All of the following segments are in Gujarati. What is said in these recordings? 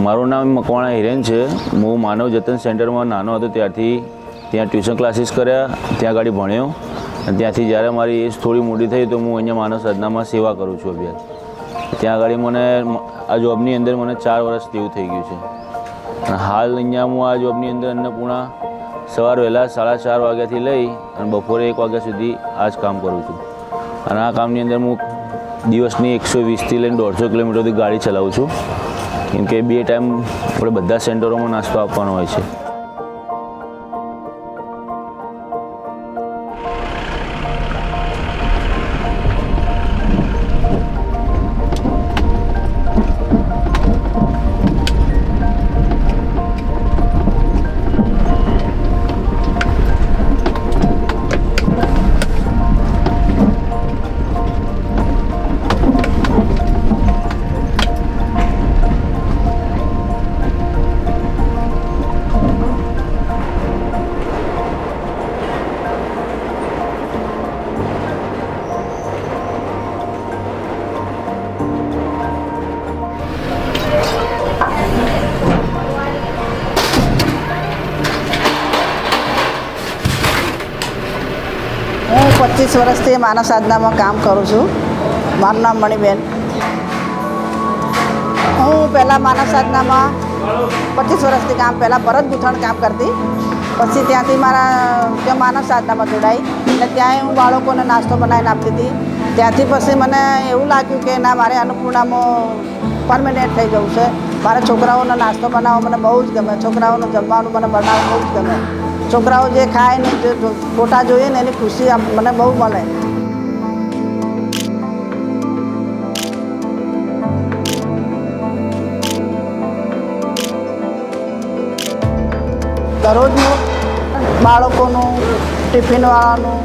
મારું નામ મકવાણા હિરેન છે। હું માનવ જતન સેન્ટરમાં નાનો હતો ત્યારથી ત્યાં ટ્યુશન ક્લાસીસ કર્યા, ત્યાં આગળ ભણ્યો અને ત્યાંથી જ્યારે મારી એજ થોડી મોટી થઈ તો હું અહીંયા માનવ સાધનામાં સેવા કરું છું અભ્યાસ। ત્યાં આગળ મને આ જોબની અંદર મને 4 વર્ષ જેવું થઈ ગયું છે અને હાલ અહીંયા હું આ જોબની અંદર અન્નપૂર્ણા સવાર વહેલા 4:30 વાગ્યાથી લઈ અને બપોરે 1 વાગ્યા સુધી આ જ કામ કરું છું અને આ કામની અંદર હું દિવસની 120થી લઈને 150 કિલોમીટર સુધી ગાડી ચલાવું છું, કેમ કે 2 ટાઈમ આપણે બધા સેન્ટરોમાં નાસ્તો આપવાનો હોય છે। હું 25 વર્ષથી માનવ સાધનામાં કામ કરું છું। મારું નામ મણીબેન। હું પહેલાં માનવ સાધનામાં 25 વર્ષથી પહેલાં ભરત ગૂંથણ કામ કરતી, પછી ત્યાંથી ત્યાં માનવ સાધનામાં જોડાઈ અને ત્યાં હું બાળકોને નાસ્તો બનાવીને આપતી હતી। ત્યાંથી પછી મને એવું લાગ્યું કે ના, મારે અન્નપૂર્ણામાં પરમેનન્ટ થઈ જવું છે। મારા છોકરાઓનો નાસ્તો બનાવવો મને બહુ જ ગમે, છોકરાઓનું જમવાનું મને બનાવવું બહુ જ ગમે। છોકરાઓ જે ખાય ને જે ફોટા જોઈએ ને એની ખુશી મને બહુ મળે। દરરોજ બાળકોનું ટિફિનવાળાનું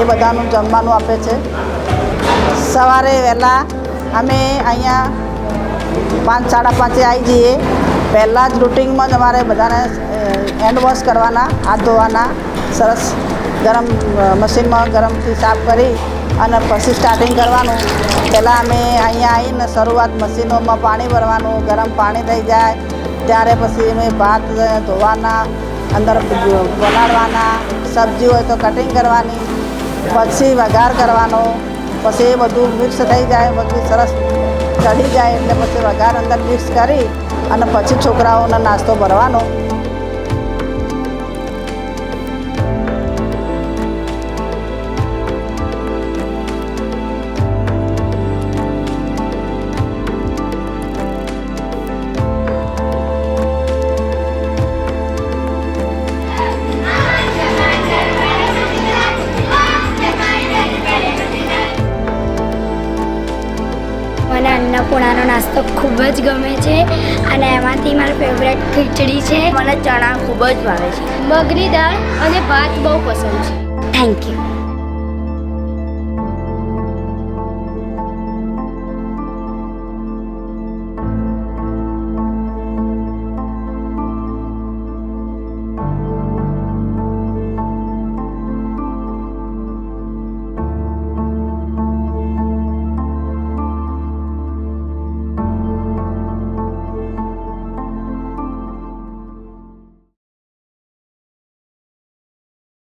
એ બધાનું જમવાનું આપે છે। સવારે વહેલા અમે અહીંયા 5, 5:30 આવી જઈએ। પહેલાં જ રૂટિનમાં જ અમારે બધાને હેન્ડ વોશ કરવાના, હાથ ધોવાના, સરસ ગરમ મશીનમાં ગરમથી સાફ કરી અને પછી સ્ટાર્ટિંગ કરવાનું। પહેલાં અમે અહીંયા આવીને શરૂઆત મશીનોમાં પાણી ભરવાનું, ગરમ પાણી થઈ જાય ત્યારે પછી અમે ભાત ધોવાના, અંદર પલાળવાના, સબ્જી હોય તો કટિંગ કરવાની, પછી વઘાર કરવાનો, પછી એ બધું મિક્સ થઈ જાય, બધું સરસ ચડી જાય એટલે પછી વઘાર અંદર મિક્સ કરી અને પછી છોકરાઓને નાસ્તો ભરવાનો। મને અન્નપૂર્ણાનો નાસ્તો ખૂબ જ ગમે છે અને એમાંથી મારો ફેવરેટ ખીચડી છે। મને ચણા ખૂબ જ ભાવે છે। મગની દાળ અને ભાત બહુ પસંદ છે। Thank you.